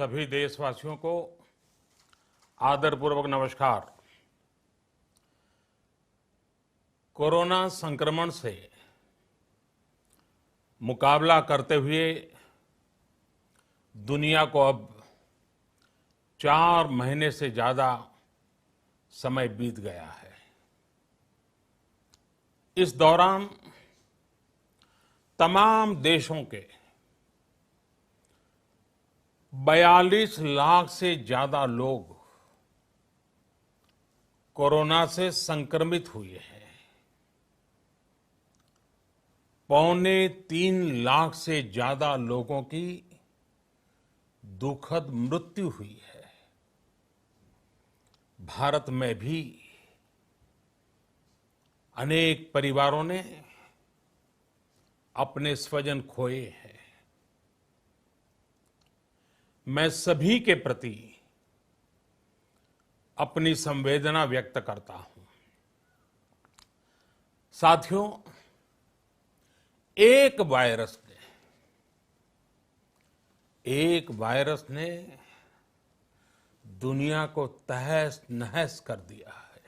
सभी देशवासियों को आदरपूर्वक नमस्कार। कोरोना संक्रमण से मुकाबला करते हुए दुनिया को अब 4 महीने से ज्यादा समय बीत गया है। इस दौरान तमाम देशों के 42 लाख से ज्यादा लोग कोरोना से संक्रमित हुए हैं। 2.25 लाख से ज्यादा लोगों की दुखद मृत्यु हुई है। भारत में भी अनेक परिवारों ने अपने स्वजन खोए हैं। मैं सभी के प्रति अपनी संवेदना व्यक्त करता हूं। साथियों, एक वायरस ने दुनिया को तहस नहस कर दिया है।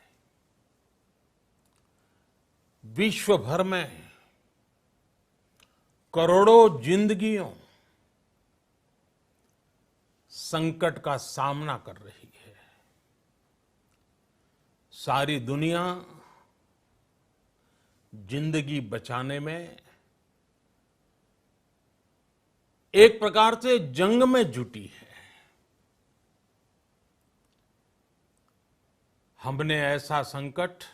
विश्व भर में करोड़ों जिंदगियों संकट का सामना कर रही है। सारी दुनिया जिंदगी बचाने में एक प्रकार से जंग में जुटी है। हमने ऐसा संकट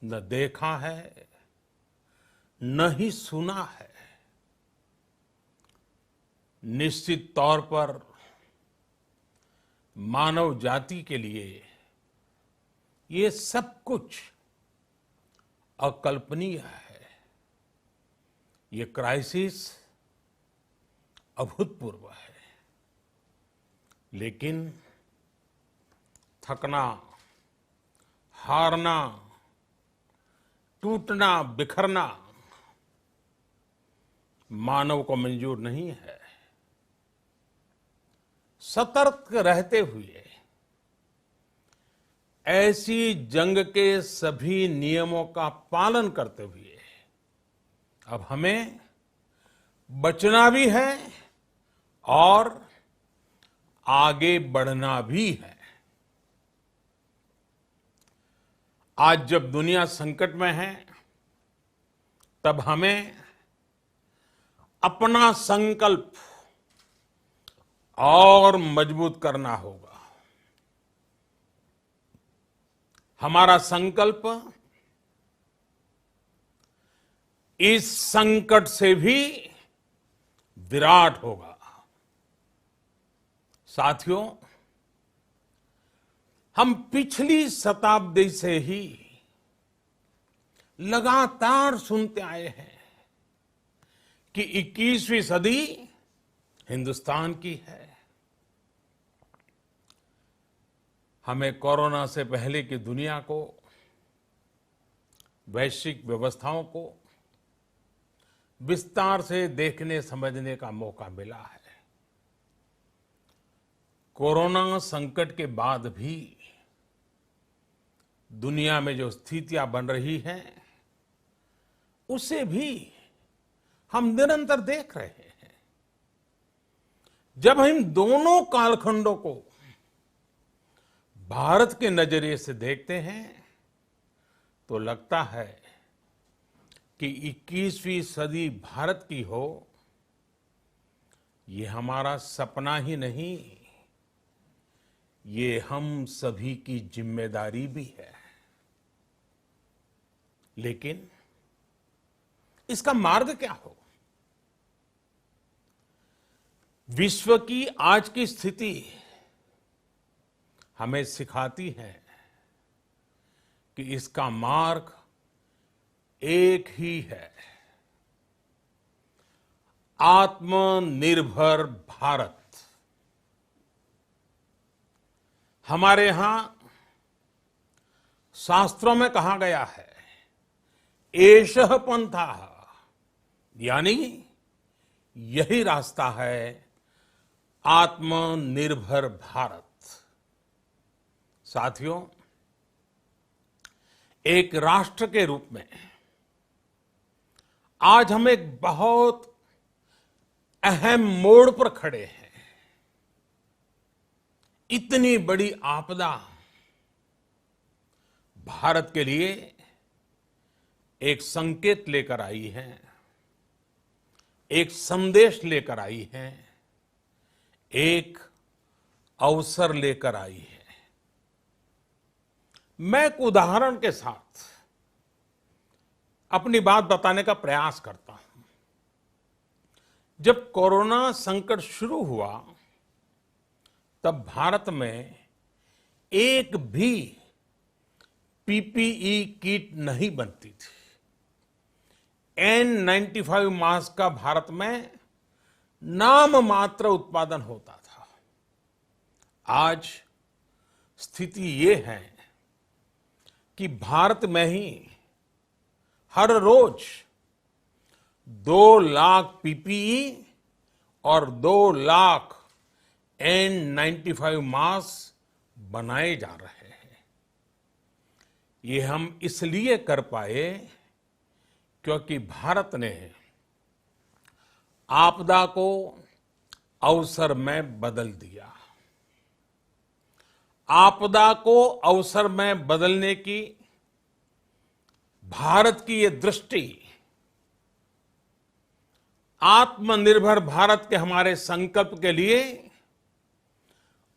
न देखा है, न ही सुना है। निश्चित तौर पर मानव जाति के लिए ये सब कुछ अकल्पनीय है। ये क्राइसिस अभूतपूर्व है। लेकिन थकना, हारना, टूटना, बिखरना मानव को मंजूर नहीं है। सतर्क रहते हुए ऐसी जंग के सभी नियमों का पालन करते हुए अब हमें बचना भी है और आगे बढ़ना भी है। आज जब दुनिया संकट में है, तब हमें अपना संकल्प और मजबूत करना होगा। हमारा संकल्प इस संकट से भी विराट होगा। साथियों, हम पिछली शताब्दी से ही लगातार सुनते आए हैं कि 21वीं सदी हिंदुस्तान की है। हमें कोरोना से पहले की दुनिया को, वैश्विक व्यवस्थाओं को विस्तार से देखने समझने का मौका मिला है। कोरोना संकट के बाद भी दुनिया में जो स्थितियां बन रही हैं, उसे भी हम निरंतर देख रहे हैं। जब हम दोनों कालखंडों को भारत के नजरिए से देखते हैं, तो लगता है कि 21वीं सदी भारत की हो, ये हमारा सपना ही नहीं, ये हम सभी की जिम्मेदारी भी है। लेकिन इसका मार्ग क्या हो? विश्व की आज की स्थिति हमें सिखाती है कि इसका मार्ग एक ही है, आत्मनिर्भर भारत। हमारे यहां शास्त्रों में कहा गया है, एषः पंथः, यानी यही रास्ता है आत्मनिर्भर भारत। साथियों, एक राष्ट्र के रूप में आज हम एक बहुत अहम मोड़ पर खड़े हैं। इतनी बड़ी आपदा भारत के लिए एक संकेत लेकर आई है, एक संदेश लेकर आई है, एक अवसर लेकर आई है। मैं एक उदाहरण के साथ अपनी बात बताने का प्रयास करता हूं। जब कोरोना संकट शुरू हुआ, तब भारत में एक भी पीपीई किट नहीं बनती थी। N95 मास्क का भारत में नाम मात्र उत्पादन होता था। आज स्थिति ये है कि भारत में ही हर रोज 2 लाख पीपीई और 2 लाख N95 मास्क बनाए जा रहे हैं। ये हम इसलिए कर पाए क्योंकि भारत ने आपदा को अवसर में बदल दिया। आपदा को अवसर में बदलने की भारत की ये दृष्टि आत्मनिर्भर भारत के हमारे संकल्प के लिए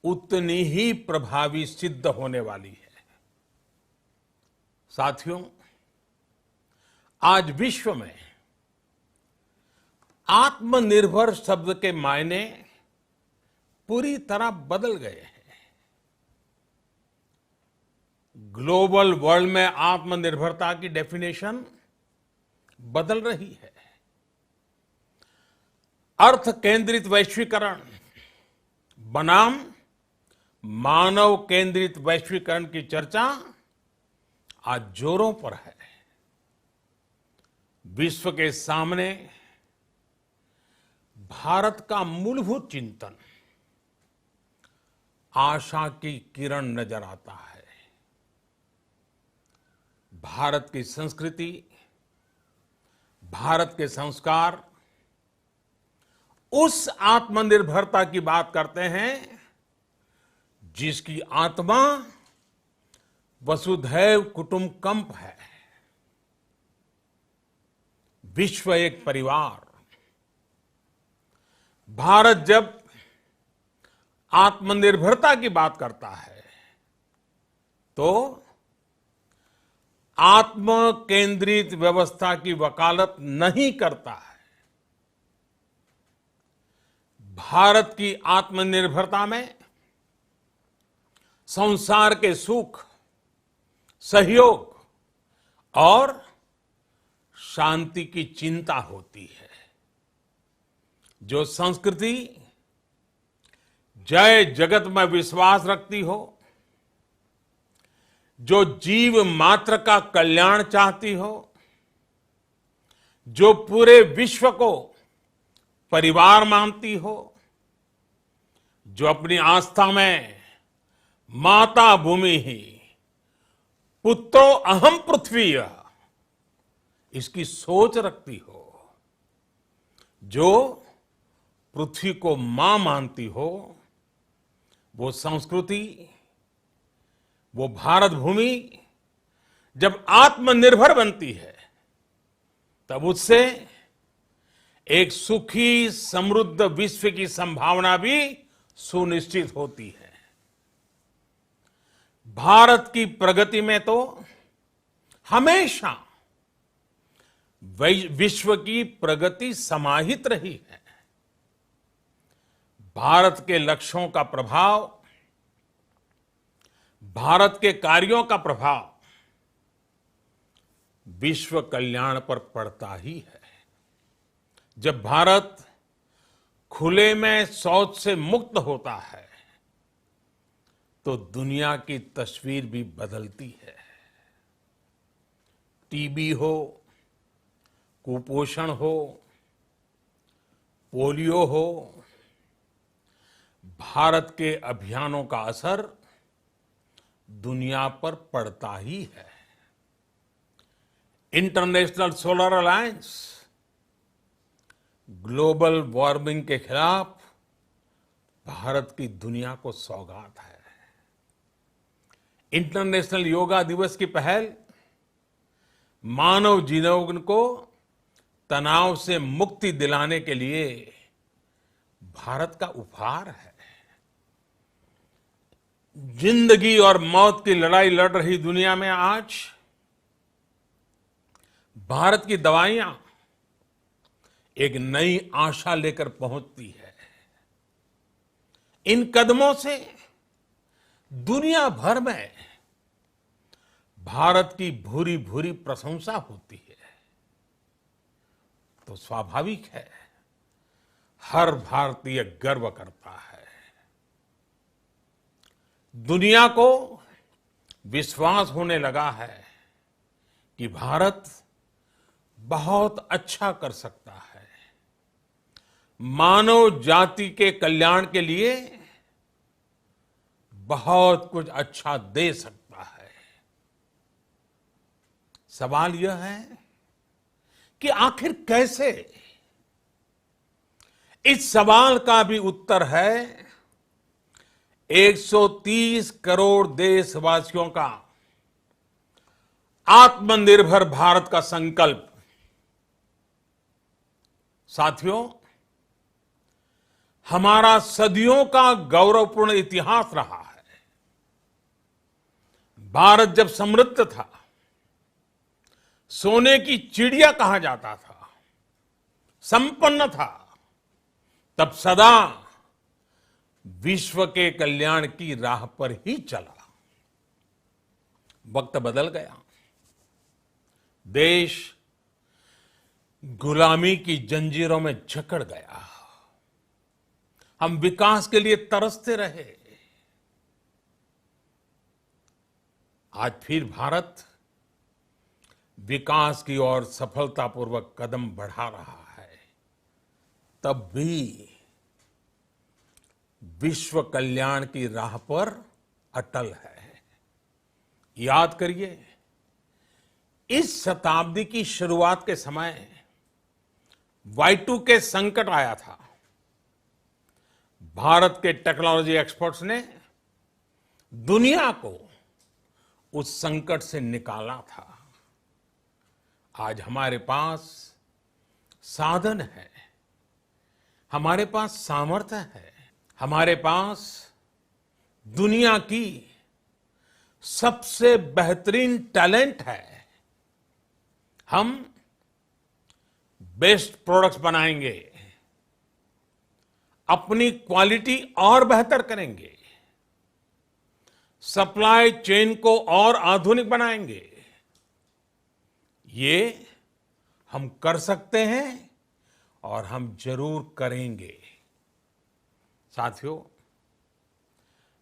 उतनी ही प्रभावी सिद्ध होने वाली है। साथियों, आज विश्व में आत्मनिर्भर शब्द के मायने पूरी तरह बदल गए हैं। ग्लोबल वर्ल्ड में आत्मनिर्भरता की डेफिनेशन बदल रही है। अर्थ केंद्रित वैश्वीकरण बनाम मानव केंद्रित वैश्वीकरण की चर्चा आज जोरों पर है। विश्व के सामने भारत का मूलभूत चिंतन आशा की किरण नजर आता है। भारत की संस्कृति, भारत के संस्कार उस आत्मनिर्भरता की बात करते हैं जिसकी आत्मा वसुधैव कुटुंबकम है। विश्व एक परिवार। भारत जब आत्मनिर्भरता की बात करता है तो आत्म केंद्रित व्यवस्था की वकालत नहीं करता है। भारत की आत्मनिर्भरता में संसार के सुख, सहयोग और शांति की चिंता होती है। जो संस्कृति जय जगत में विश्वास रखती हो, जो जीव मात्र का कल्याण चाहती हो, जो पूरे विश्व को परिवार मानती हो, जो अपनी आस्था में माता भूमि ही पुत्रो अहम पृथ्वी इसकी सोच रखती हो, जो पृथ्वी को मां मानती हो, वो संस्कृति, वो भारत भूमि जब आत्मनिर्भर बनती है तब उससे एक सुखी समृद्ध विश्व की संभावना भी सुनिश्चित होती है। भारत की प्रगति में तो हमेशा विश्व की प्रगति समाहित रही है। भारत के लक्ष्यों का प्रभाव, भारत के कार्यों का प्रभाव विश्व कल्याण पर पड़ता ही है। जब भारत खुले में शौच से मुक्त होता है तो दुनिया की तस्वीर भी बदलती है। टीबी हो, कुपोषण हो, पोलियो हो, भारत के अभियानों का असर दुनिया पर पड़ता ही है। International solar alliance global warming के खिलाफ भारत की दुनिया को सौगात है। इंटरनेशनल योगा दिवस की पहल मानव जीवन को तनाव से मुक्ति दिलाने के लिए भारत का उपहार है। जिंदगी और मौत की लड़ाई लड़ रही दुनिया में आज भारत की दवाइयां एक नई आशा लेकर पहुंचती है। इन कदमों से दुनिया भर में भारत की भूरी भूरी प्रशंसा होती है। तो स्वाभाविक है, हर भारतीय गर्व करता है। दुनिया को विश्वास होने लगा है कि भारत बहुत अच्छा कर सकता है, मानव जाति के कल्याण के लिए बहुत कुछ अच्छा दे सकता है। सवाल यह है कि आखिर कैसे? इस सवाल का भी उत्तर है 130 करोड़ देशवासियों का आत्मनिर्भर भारत का संकल्प। साथियों, हमारा सदियों का गौरवपूर्ण इतिहास रहा है। भारत जब समृद्ध था, सोने की चिड़िया कहा जाता था, संपन्न था, तब सदा विश्व के कल्याण की राह पर ही चला। वक्त बदल गया, देश गुलामी की जंजीरों में जकड़ गया। हम विकास के लिए तरसते रहे। आज फिर भारत विकास की ओर सफलतापूर्वक कदम बढ़ा रहा है। तब भी विश्व कल्याण की राह पर अटल है। याद करिए, इस शताब्दी की शुरुआत के समय Y2K संकट आया था। भारत के टेक्नोलॉजी एक्सपर्ट्स ने दुनिया को उस संकट से निकाला था। आज हमारे पास साधन है, हमारे पास सामर्थ्य है, हमारे पास दुनिया की सबसे बेहतरीन टैलेंट है। हम बेस्ट प्रोडक्ट्स बनाएंगे, अपनी क्वालिटी और बेहतर करेंगे, सप्लाई चेन को और आधुनिक बनाएंगे। ये हम कर सकते हैं और हम जरूर करेंगे। साथियों,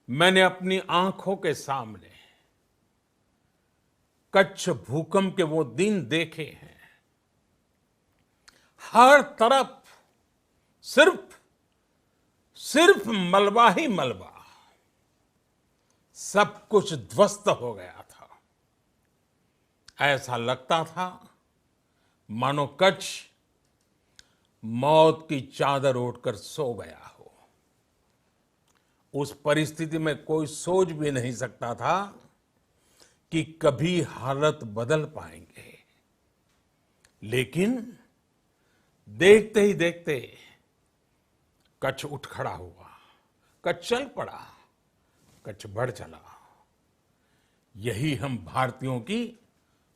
मैंने अपनी आंखों के सामने कच्छ भूकंप के वो दिन देखे हैं। हर तरफ सिर्फ मलबा ही मलबा, सब कुछ ध्वस्त हो गया था। ऐसा लगता था मानो कच्छ मौत की चादर ओढ़कर सो गया हो। उस परिस्थिति में कोई सोच भी नहीं सकता था कि कभी हालत बदल पाएंगे। लेकिन देखते ही देखते कच्छ उठ खड़ा हुआ, कच्छ चल पड़ा, कच्छ बढ़ चला। यही हम भारतीयों की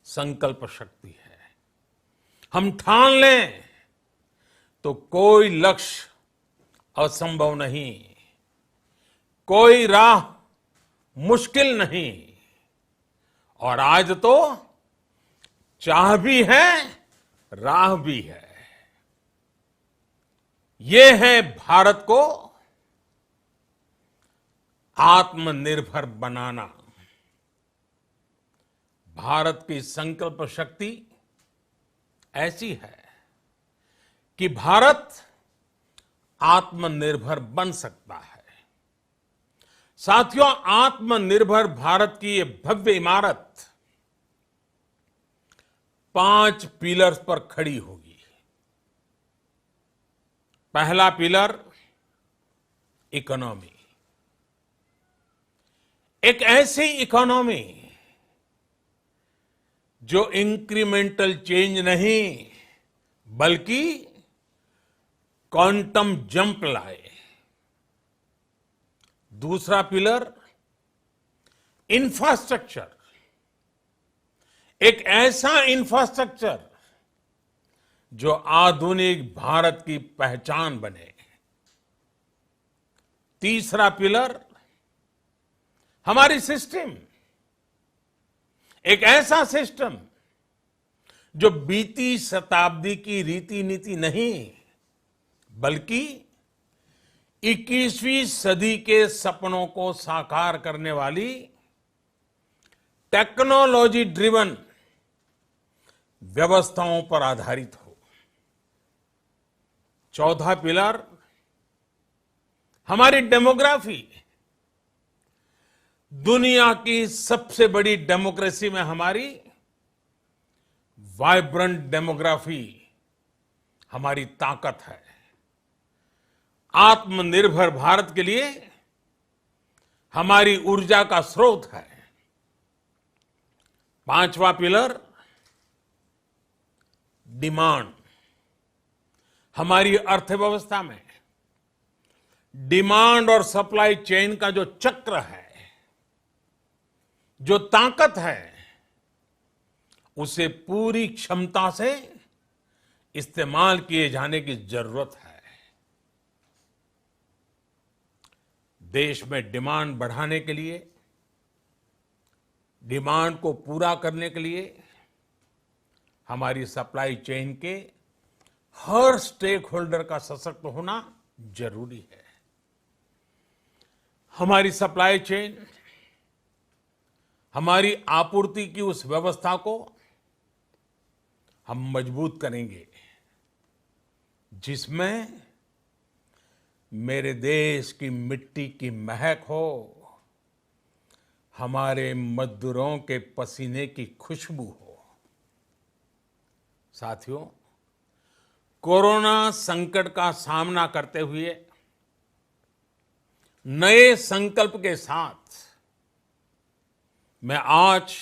संकल्प शक्ति है। हम ठान लें तो कोई लक्ष्य असंभव नहीं, कोई राह मुश्किल नहीं। और आज तो चाह भी है, राह भी है। ये है भारत को आत्मनिर्भर बनाना। भारत की संकल्प शक्ति ऐसी है कि भारत आत्मनिर्भर बन सकता है। साथियों, आत्मनिर्भर भारत की ये भव्य इमारत 5 पिलर्स पर खड़ी होगी। पहला पिलर इकोनॉमी। एक ऐसी इकोनॉमी जो इंक्रीमेंटल चेंज नहीं बल्कि क्वांटम जंप लाए। दूसरा पिलर इंफ्रास्ट्रक्चर। एक ऐसा इंफ्रास्ट्रक्चर जो आधुनिक भारत की पहचान बने। तीसरा पिलर हमारी सिस्टम। एक ऐसा सिस्टम जो बीती शताब्दी की रीति नीति नहीं बल्कि 21वीं सदी के सपनों को साकार करने वाली टेक्नोलॉजी ड्रिवन व्यवस्थाओं पर आधारित हो। चौथा पिलर हमारी डेमोग्राफी। दुनिया की सबसे बड़ी डेमोक्रेसी में हमारी वाइब्रेंट डेमोग्राफी हमारी ताकत है। आत्मनिर्भर भारत के लिए हमारी ऊर्जा का स्रोत है। पांचवा पिलर डिमांड। हमारी अर्थव्यवस्था में डिमांड और सप्लाई चेन का जो चक्र है, जो ताकत है, उसे पूरी क्षमता से इस्तेमाल किए जाने की जरूरत है। देश में डिमांड बढ़ाने के लिए, डिमांड को पूरा करने के लिए हमारी सप्लाई चेन के हर स्टेक होल्डर का सशक्त होना जरूरी है। हमारी सप्लाई चेन, हमारी आपूर्ति की उस व्यवस्था को हम मजबूत करेंगे जिसमें मेरे देश की मिट्टी की महक हो, हमारे मजदूरों के पसीने की खुशबू हो। साथियों, कोरोना संकट का सामना करते हुए नए संकल्प के साथ मैं आज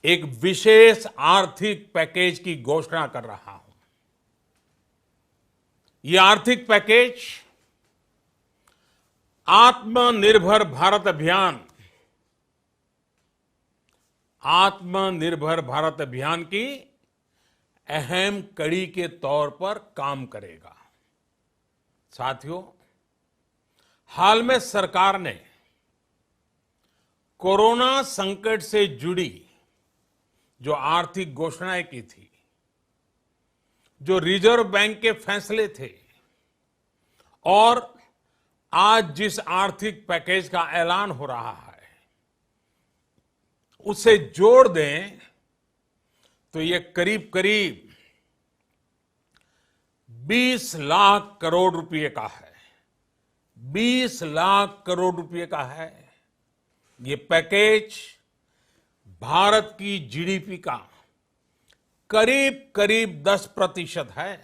एक विशेष आर्थिक पैकेज की घोषणा कर रहा हूं। ये आर्थिक पैकेज आत्मनिर्भर भारत अभियान, आत्मनिर्भर भारत अभियान की अहम कड़ी के तौर पर काम करेगा। साथियों, हाल में सरकार ने कोरोना संकट से जुड़ी जो आर्थिक घोषणाएं की थी, जो रिजर्व बैंक के फैसले थे और आज जिस आर्थिक पैकेज का ऐलान हो रहा है, उसे जोड़ दें तो ये करीब करीब 20 लाख करोड़ रुपए का है। 20 लाख करोड़ रुपए का है। ये पैकेज भारत की जीडीपी का करीब करीब 10% है।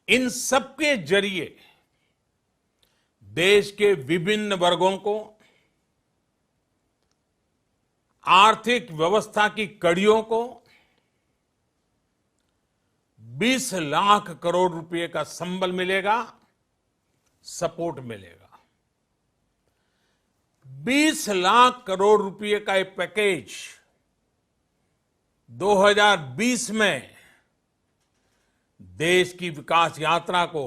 इन सबके जरिए देश के विभिन्न वर्गों को आर्थिक व्यवस्था की कड़ियों को 20 लाख करोड़ रुपए का संबल मिलेगा, सपोर्ट मिलेगा। 20 लाख करोड़ रुपए का एक पैकेज 2020 में देश की विकास यात्रा को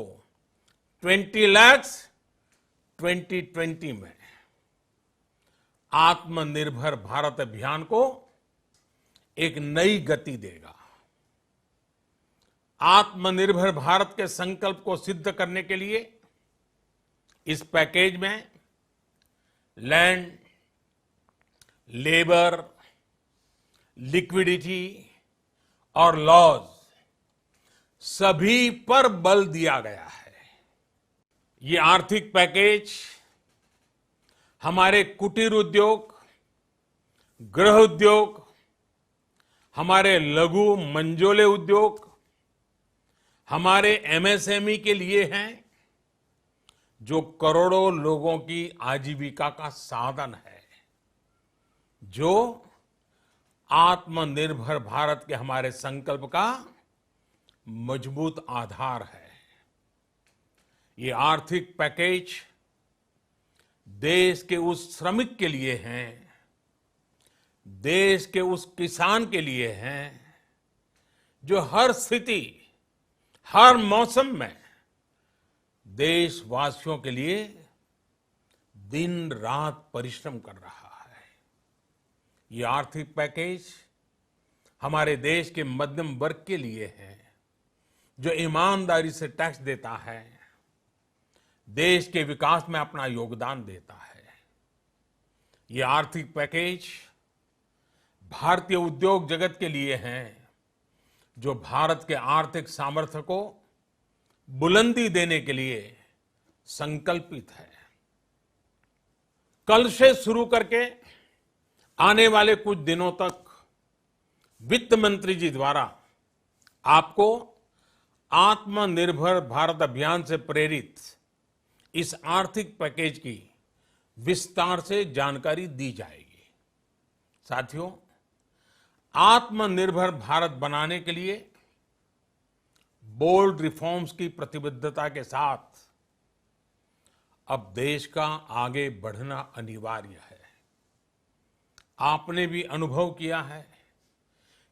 20 लाख 2020 में आत्मनिर्भर भारत अभियान को एक नई गति देगा। आत्मनिर्भर भारत के संकल्प को सिद्ध करने के लिए इस पैकेज में लैंड, लेबर, लिक्विडिटी और लॉज सभी पर बल दिया गया है। ये आर्थिक पैकेज हमारे कुटीर उद्योग, गृह उद्योग, हमारे लघु मंझोले उद्योग, हमारे एमएसएमई के लिए हैं, जो करोड़ों लोगों की आजीविका का साधन है, जो आत्मनिर्भर भारत के हमारे संकल्प का मजबूत आधार है। ये आर्थिक पैकेज देश के उस श्रमिक के लिए हैं, देश के उस किसान के लिए हैं, जो हर स्थिति, हर मौसम में देशवासियों के लिए दिन रात परिश्रम कर रहा है। ये आर्थिक पैकेज हमारे देश के मध्यम वर्ग के लिए है, जो ईमानदारी से टैक्स देता है, देश के विकास में अपना योगदान देता है। ये आर्थिक पैकेज भारतीय उद्योग जगत के लिए है, जो भारत के आर्थिक सामर्थ्य को बुलंदी देने के लिए संकल्पित है। कल से शुरू करके आने वाले कुछ दिनों तक वित्त मंत्री जी द्वारा आपको आत्मनिर्भर भारत अभियान से प्रेरित इस आर्थिक पैकेज की विस्तार से जानकारी दी जाएगी। साथियों, आत्मनिर्भर भारत बनाने के लिए बोल्ड रिफॉर्म्स की प्रतिबद्धता के साथ अब देश का आगे बढ़ना अनिवार्य है। आपने भी अनुभव किया है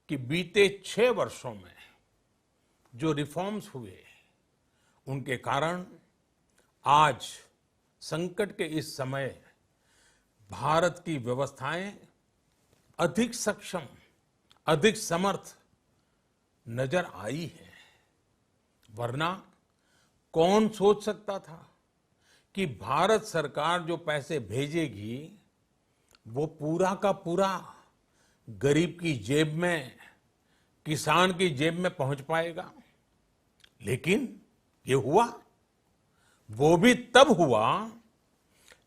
कि बीते 6 वर्षों में जो रिफॉर्म्स हुए, उनके कारण आज संकट के इस समय भारत की व्यवस्थाएं अधिक सक्षम, अधिक समर्थ नजर आई है। वरना कौन सोच सकता था कि भारत सरकार जो पैसे भेजेगी वो पूरा का पूरा गरीब की जेब में, किसान की जेब में पहुंच पाएगा। लेकिन ये हुआ, वो भी तब हुआ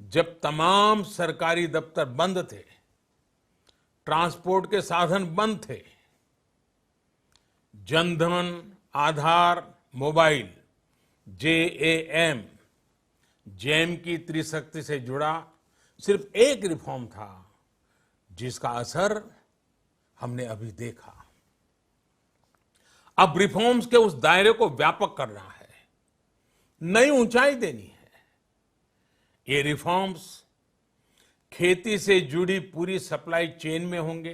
जब तमाम सरकारी दफ्तर बंद थे, ट्रांसपोर्ट के साधन बंद थे, जनधन, आधार, मोबाइल, जेम की त्रिशक्ति से जुड़ा सिर्फ एक रिफॉर्म था, जिसका असर हमने अभी देखा। अब रिफॉर्म्स के उस दायरे को व्यापक करना है, नई ऊंचाई देनी है। ये रिफॉर्म्स खेती से जुड़ी पूरी सप्लाई चेन में होंगे,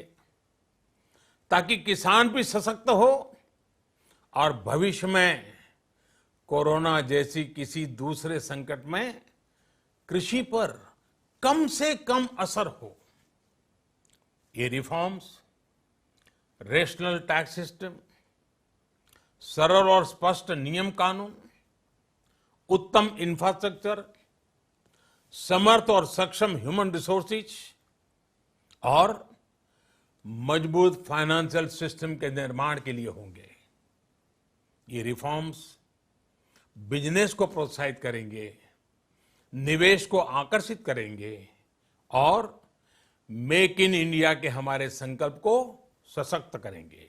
ताकि किसान भी सशक्त हो और भविष्य में कोरोना जैसी किसी दूसरे संकट में कृषि पर कम से कम असर हो। ये रिफॉर्म्स रेशनल टैक्स सिस्टम, सरल और स्पष्ट नियम कानून, उत्तम इंफ्रास्ट्रक्चर, समर्थ और सक्षम ह्यूमन रिसोर्सेज और मजबूत फाइनेंशियल सिस्टम के निर्माण के लिए होंगे। ये रिफॉर्म्स बिजनेस को प्रोत्साहित करेंगे, निवेश को आकर्षित करेंगे और मेक इन इंडिया के हमारे संकल्प को सशक्त करेंगे।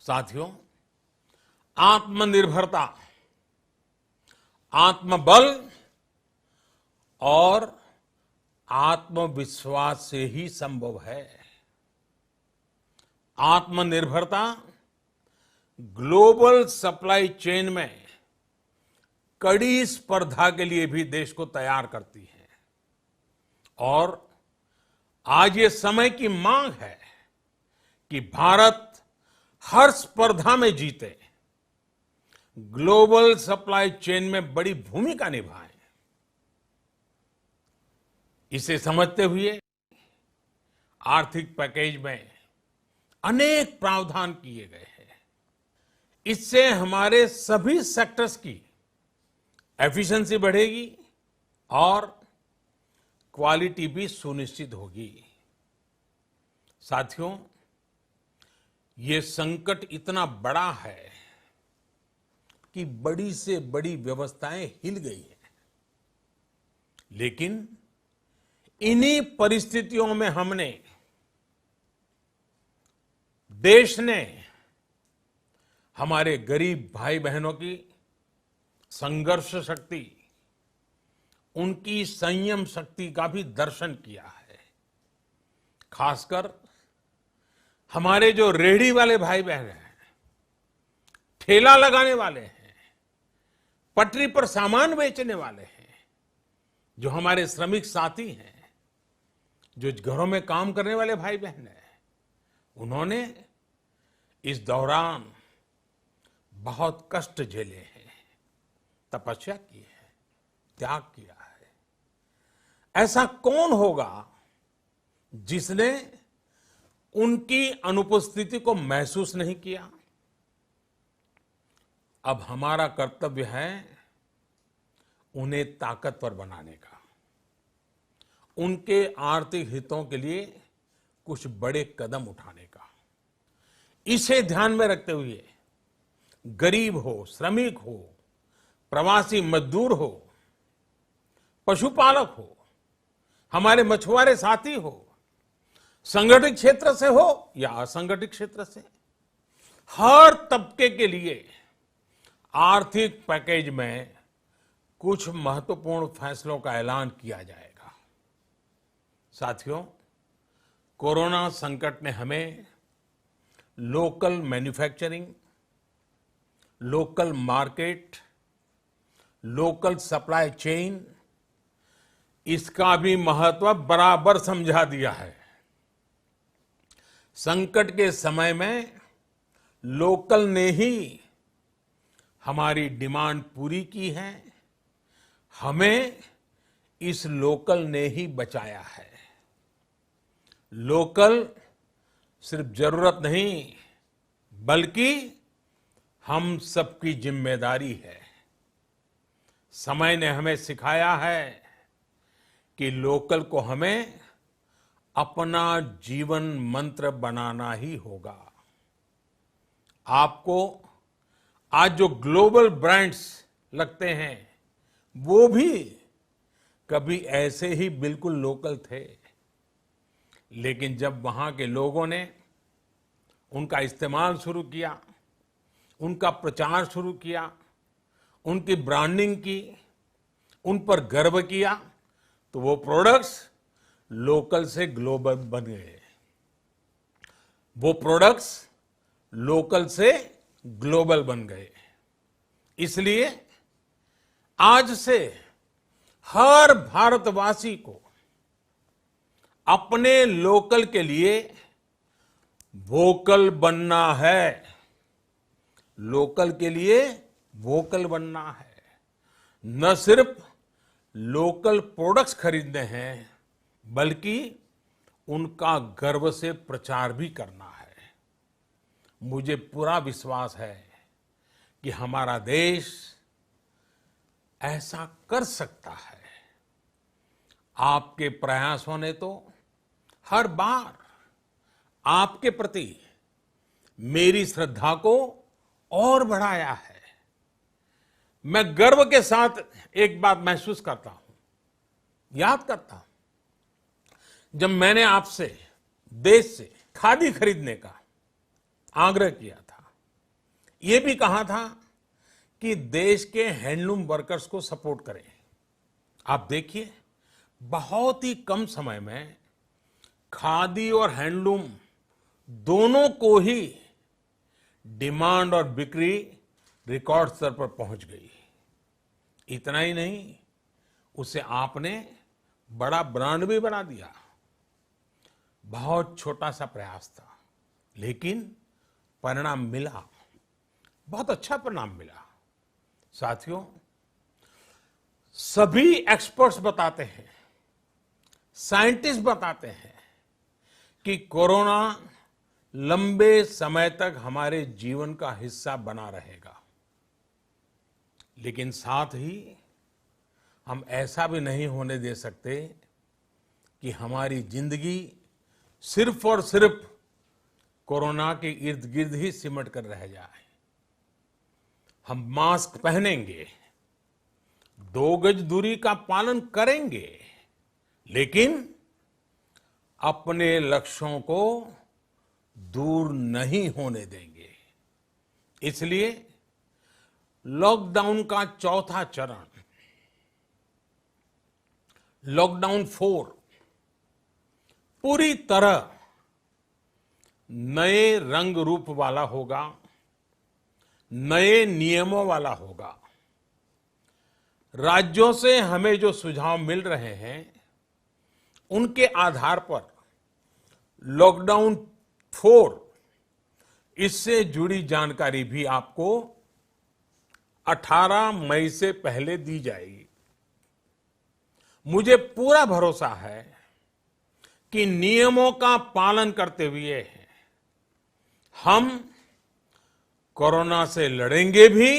साथियों, आत्मनिर्भरता, आत्मबल और आत्मविश्वास से ही संभव है। आत्मनिर्भरता ग्लोबल सप्लाई चेन में कड़ी स्पर्धा के लिए भी देश को तैयार करती है और आज ये समय की मांग है कि भारत हर स्पर्धा में जीते, ग्लोबल सप्लाई चेन में बड़ी भूमिका निभाए। इसे समझते हुए आर्थिक पैकेज में अनेक प्रावधान किए गए हैं। इससे हमारे सभी सेक्टर्स की एफिशिएंसी बढ़ेगी और क्वालिटी भी सुनिश्चित होगी। साथियों, ये संकट इतना बड़ा है कि बड़ी से बड़ी व्यवस्थाएं हिल गई हैं। लेकिन इन्हीं परिस्थितियों में हमने, देश ने हमारे गरीब भाई बहनों की संघर्ष शक्ति, उनकी संयम शक्ति का भी दर्शन किया है। खासकर हमारे जो रेहड़ी वाले भाई बहन हैं, ठेला लगाने वाले हैं, पटरी पर सामान बेचने वाले हैं, जो हमारे श्रमिक साथी हैं, जो घरों में काम करने वाले भाई बहन हैं, उन्होंने इस दौरान बहुत कष्ट झेले हैं, तपस्या की है, त्याग किया है। ऐसा कौन होगा जिसने उनकी अनुपस्थिति को महसूस नहीं किया? अब हमारा कर्तव्य है उन्हें ताकतवर बनाने का, उनके आर्थिक हितों के लिए कुछ बड़े कदम उठाने का। इसे ध्यान में रखते हुए गरीब हो, श्रमिक हो, प्रवासी मजदूर हो, पशुपालक हो, हमारे मछुआरे साथी हो, संगठित क्षेत्र से हो या असंगठित क्षेत्र से, हर तबके के लिए आर्थिक पैकेज में कुछ महत्वपूर्ण फैसलों का ऐलान किया जाएगा। साथियों, कोरोना संकट ने हमें local manufacturing, local market, local supply chain, इसका भी महत्व बराबर समझा दिया है। संकट के समय में लोकल ने ही हमारी डिमांड पूरी की है, हमें इस लोकल ने ही बचाया है। लोकल सिर्फ जरूरत नहीं, बल्कि हम सबकी जिम्मेदारी है। समय ने हमें सिखाया है कि लोकल को हमें अपना जीवन मंत्र बनाना ही होगा। आपको आज जो ग्लोबल ब्रांड्स लगते हैं, वो भी कभी ऐसे ही बिल्कुल लोकल थे, लेकिन जब वहां के लोगों ने उनका इस्तेमाल शुरू किया, उनका प्रचार शुरू किया, उनकी ब्रांडिंग की, उन पर गर्व किया, तो वो प्रोडक्ट्स लोकल से ग्लोबल बन गए। वो प्रोडक्ट्स लोकल से ग्लोबल बन गए। इसलिए आज से हर भारतवासी को अपने लोकल के लिए वोकल बनना है। लोकल के लिए वोकल बनना है। न सिर्फ लोकल प्रोडक्ट्स खरीदने हैं, बल्कि उनका गर्व से प्रचार भी करना है। मुझे पूरा विश्वास है कि हमारा देश ऐसा कर सकता है। आपके प्रयासों ने तो हर बार आपके प्रति मेरी श्रद्धा को और बढ़ाया है। मैं गर्व के साथ एक बात महसूस करता हूं, याद करता हूं, जब मैंने आपसे देश से खादी खरीदने का आग्रह किया था, यह भी कहा था कि देश के हैंडलूम वर्कर्स को सपोर्ट करें। आप देखिए, बहुत ही कम समय में खादी और हैंडलूम दोनों को ही डिमांड और बिक्री रिकॉर्ड स्तर पर पहुंच गई। इतना ही नहीं, उसे आपने बड़ा ब्रांड भी बना दिया। बहुत छोटा सा प्रयास था, लेकिन परिणाम मिला, बहुत अच्छा परिणाम मिला। साथियों, सभी एक्सपर्ट्स बताते हैं, साइंटिस्ट बताते हैं कि कोरोना लंबे समय तक हमारे जीवन का हिस्सा बना रहेगा। लेकिन साथ ही हम ऐसा भी नहीं होने दे सकते कि हमारी जिंदगी सिर्फ और सिर्फ कोरोना के इर्द गिर्द ही सिमट कर रह जाए। हम मास्क पहनेंगे, 2 गज दूरी का पालन करेंगे, लेकिन अपने लक्ष्यों को दूर नहीं होने देंगे। इसलिए लॉकडाउन का चौथा चरण, लॉकडाउन 4, पूरी तरह नए रंग रूप वाला होगा, नए नियमों वाला होगा। राज्यों से हमें जो सुझाव मिल रहे हैं, उनके आधार पर लॉकडाउन 4, इससे जुड़ी जानकारी भी आपको 18 मई से पहले दी जाएगी। मुझे पूरा भरोसा है कि नियमों का पालन करते हुए हम कोरोना से लड़ेंगे भी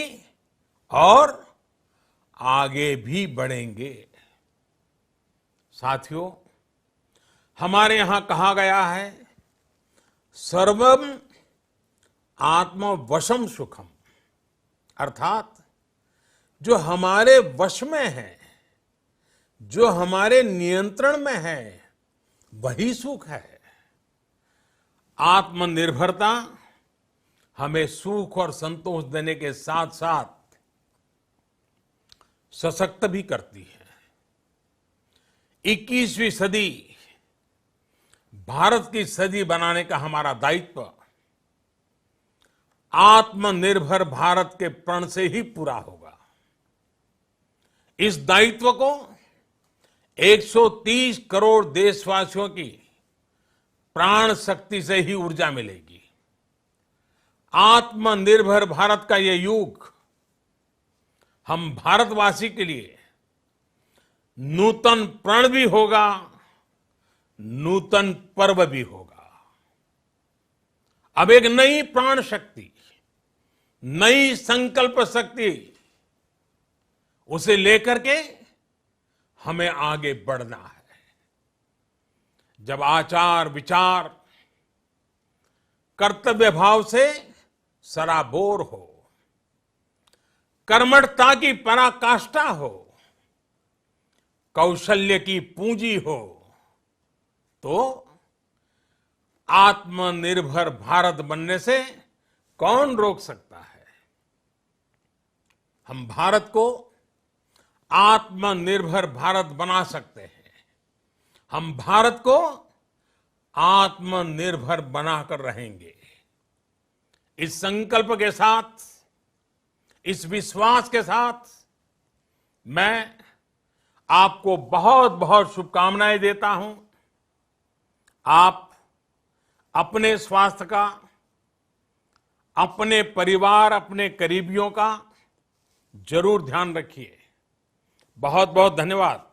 और आगे भी बढ़ेंगे। साथियों, हमारे यहां कहा गया है, सर्वम आत्मवशम सुखम, अर्थात जो हमारे वश में है, जो हमारे नियंत्रण में है, वही सुख है। आत्मनिर्भरता हमें सुख और संतोष देने के साथ साथ सशक्त भी करती है। 21वीं सदी भारत की सदी बनाने का हमारा दायित्व आत्मनिर्भर भारत के प्रण से ही पूरा होगा। इस दायित्व को 130 करोड़ देशवासियों की प्राण शक्ति से ही ऊर्जा मिलेगी। आत्मनिर्भर भारत का ये युग हम भारतवासी के लिए नूतन प्रण भी होगा, नूतन पर्व भी होगा। अब एक नई प्राण शक्ति, नई संकल्प शक्ति, उसे लेकर के हमें आगे बढ़ना है। जब आचार विचार कर्तव्य भाव से सराबोर हो, कर्मठता की पराकाष्ठा हो, कौशल्य की पूंजी हो, तो आत्मनिर्भर भारत बनने से कौन रोक सकता है। हम भारत को आत्मनिर्भर भारत बना सकते हैं। हम भारत को आत्मनिर्भर बनाकर रहेंगे। इस संकल्प के साथ, इस विश्वास के साथ मैं आपको बहुत बहुत शुभकामनाएं देता हूं। आप अपने स्वास्थ्य का, अपने परिवार, अपने करीबियों का जरूर ध्यान रखिए। बहुत बहुत धन्यवाद।